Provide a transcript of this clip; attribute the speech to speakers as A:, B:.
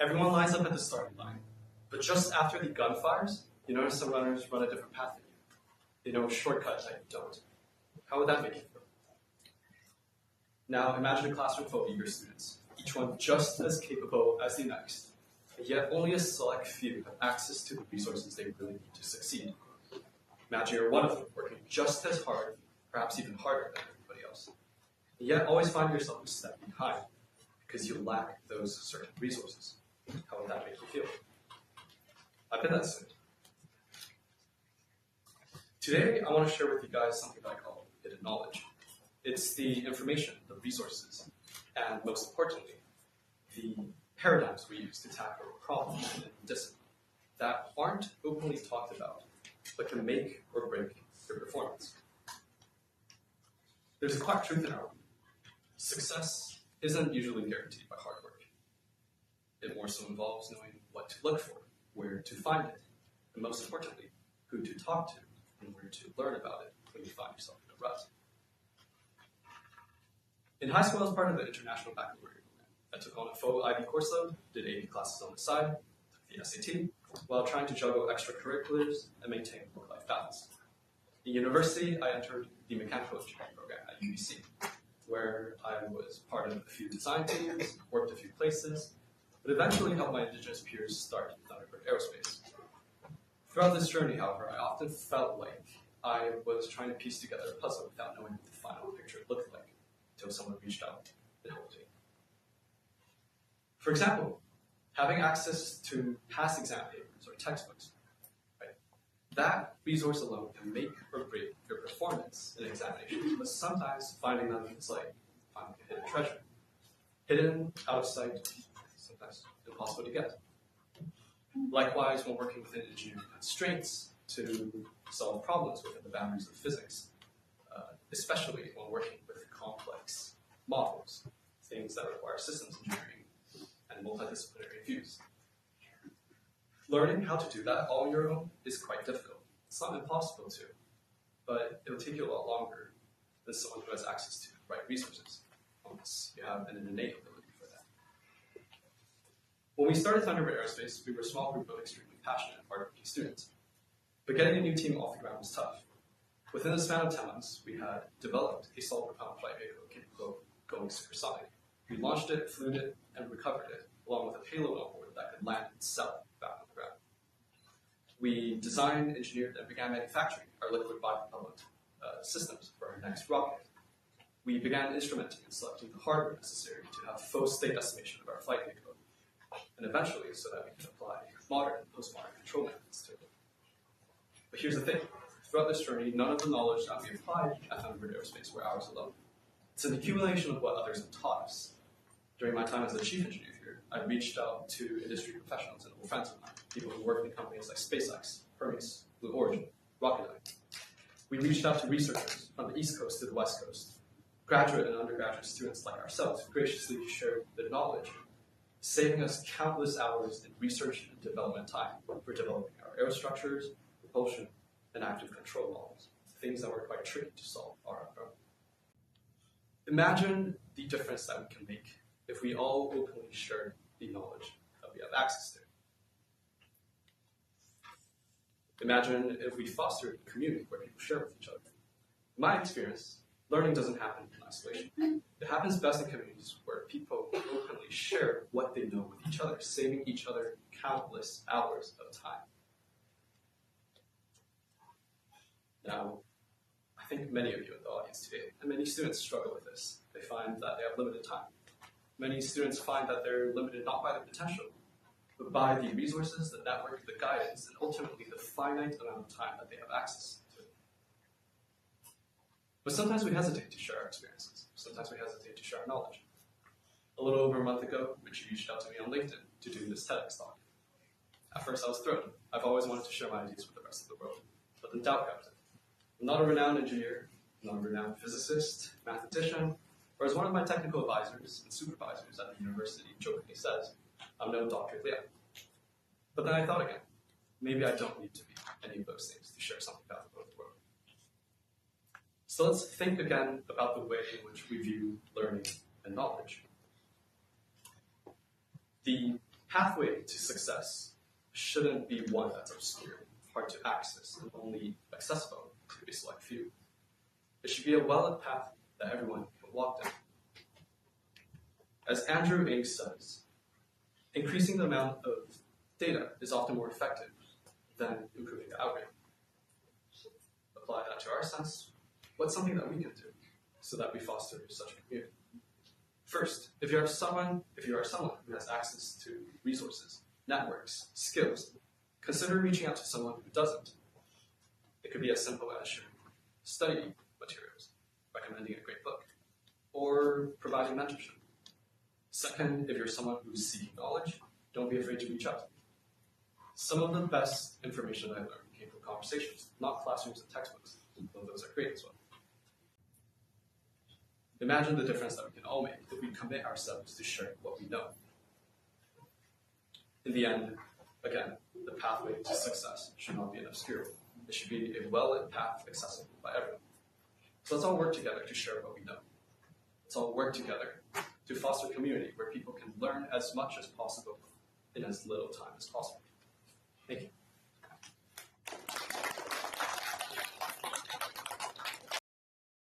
A: Everyone lines up at the starting line, but just after the gun fires, you notice some runners run a different path than you. They know a shortcut that you don't. How would that make you feel? Now imagine a classroom full of eager students, each one just as capable as the next, and yet only a select few have access to the resources they really need to succeed. Imagine you're one of them, working just as hard, perhaps even harder than everybody else, and yet always find yourself a step behind because you lack those certain resources. How would that make you feel? I've been that student. Today, I want to share with you guys something that I call hidden knowledge. It's the information, the resources, and most importantly, the paradigms we use to tackle problems in discipline that aren't openly talked about, but can make or break your performance. There's a quiet truth in our world. Success isn't usually guaranteed by hard work. It more so involves knowing what to look for, where to find it, and most importantly, who to talk to, and where to learn about it when you find yourself in a rut. In high school, I was part of the International Baccalaureate program. I took on a full IB course load, did 80 classes on the side, took the SAT, while trying to juggle extracurriculars and maintain work-life balance. In university, I entered the mechanical engineering program at UBC, where I was part of a few design teams, worked a few places, but eventually helped my Indigenous peers start Thunderbird Aerospace. Throughout this journey, however, I often felt like I was trying to piece together a puzzle without knowing what the final picture looked like until someone reached out and helped me. For example, having access to past exam papers or textbooks, right? That resource alone can make or break your performance in examinations, but sometimes finding them is like finding a hidden treasure. Hidden, out of sight, sometimes impossible to get. Likewise, when working within engineering constraints to solve problems within the boundaries of physics, especially when working with complex models, things that require systems engineering and multidisciplinary views. Learning how to do that all on your own is quite difficult. It's not impossible to, but it'll take you a lot longer than someone who has access to the right resources, unless you have an innate ability for that. When we started Thunderbird Aerospace, we were a small group of extremely passionate and hardworking students. But getting a new team off the ground was tough. Within the span of 10 months, we had developed a solid-propellant flight vehicle capable of going supersonic. We launched it, flew it, and recovered it, along with a payload on board that could land itself back on the ground. We designed, engineered, and began manufacturing our liquid bipropellant systems for our next rocket. We began instrumenting and selecting the hardware necessary to have full state estimation of our flight vehicle, and eventually so that we can apply modern and postmodern control methods to it. But here's the thing. Throughout this journey, none of the knowledge that we applied at Thunderbird Aerospace were ours alone. It's an accumulation of what others have taught us. During my time as the chief engineer here, I reached out to industry professionals and old friends of mine, people who work in companies like SpaceX, Hermes, Blue Origin, Rocketdyne. We reached out to researchers from the East Coast to the West Coast, graduate and undergraduate students like ourselves who graciously shared their knowledge, saving us countless hours in research and development time for developing our aerostructures, propulsion, and active control models, things that were quite tricky to solve on our own. Imagine the difference that we can make if we all openly share the knowledge that we have access to. Imagine if we fostered a community where people share with each other. In my experience, learning doesn't happen in isolation. It happens best in communities where people openly share what they know with each other, saving each other countless hours of time. Now, I think many of you in the audience today, and many students struggle with this. They find that they have limited time. Many students find that they're limited not by their potential, but by the resources, the network, the guidance, and ultimately the finite amount of time that they have access to. But sometimes we hesitate to share our experiences. Sometimes we hesitate to share our knowledge. A little over a month ago, Richie reached out to me on LinkedIn to do this TEDx talk. At first, I was thrilled. I've always wanted to share my ideas with the rest of the world, but then doubt crept in. I'm not a renowned engineer, I'm not a renowned physicist, mathematician, or as one of my technical advisors and supervisors at the university jokingly says, I'm no Dr. Liao. But then I thought again, maybe I don't need to be any of those things to share something valuable with the world. So let's think again about the way in which we view learning and knowledge. The pathway to success shouldn't be one that's obscure, hard to access, and only accessible to a select few. It should be a well-lit path that everyone can walk down. As Andrew Ng says, increasing the amount of data is often more effective than improving the algorithm. Apply that to our sense. What's something that we can do so that we foster such a community? First, if you are someone who has access to resources, networks, skills, consider reaching out to someone who doesn't. It could be as simple as sharing study materials, recommending a great book, or providing mentorship. Second, if you're someone who's seeking knowledge, don't be afraid to reach out. Some of the best information I learned came from conversations, not classrooms and textbooks, though those are great as well. Imagine the difference that we can all make if we commit ourselves to sharing what we know. In the end, again, the pathway to success should not be an obscure one. It should be a well-lit path accessible by everyone. So let's all work together to share what we know. Let's all work together to foster a community where people can learn as much as possible in as little time as possible. Thank you.